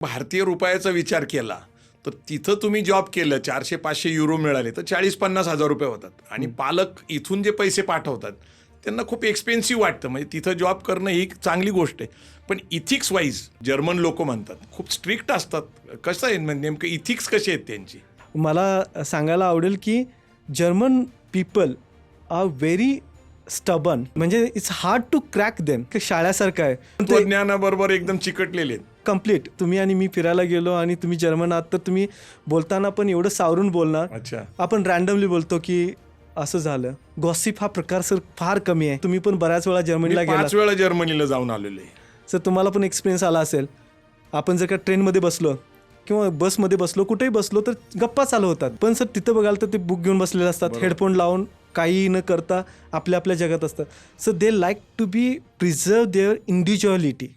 भारतीय रुपयाचा विचार केला तर तिथं तुम्ही जॉब केलं 400-500 युरो मिळाले तर 40-50 हजार रुपये होतात आणि पालक इथून जे पैसे पाठवतात त्यांना खूप एक्सपेन्सिव्ह वाटतं. म्हणजे तिथं जॉब करणं ही चांगली गोष्ट आहे, पण इथिक्स वाईज जर्मन लोक म्हणतात खूप स्ट्रिक्ट असतात. कसं आहे म्हणजे नेमकं इथिक्स कशी आहेत त्यांची? मला सांगायला आवडेल की German people are very stubborn, म्हणजे it's hard to crack them. शाळेसारखं आहे, तत्वज्ञानाबरोबर एकदम चिकटलेले आहेत. कम्प्लीट. तुम्ही आणि मी फिरायला गेलो आणि तुम्ही जर्मन आहात तर तुम्ही बोलताना पण एवढं सावरून बोलणार. अच्छा. आपण रँडमली बोलतो की असं झालं. गॉसिप हा प्रकार सर फार कमी आहे. तुम्ही पण बऱ्याच वेळा जर्मनीला गेला, 5 वेळा जर्मनीला जाऊन आलेलो आहे. सर तुम्हाला पण एक्सपिरियन्स आला असेल. आपण जर का ट्रेनमध्ये बसलो किंवा बसमध्ये बसलो, कुठेही बसलो तर गप्पा चालू होतात, पण सर तिथं बघाल तर ते बुक घेऊन बसलेले असतात, हेडफोन लावून काही न करता आपल्या आपल्या जगात असतात. So they like to be preserve their individuality.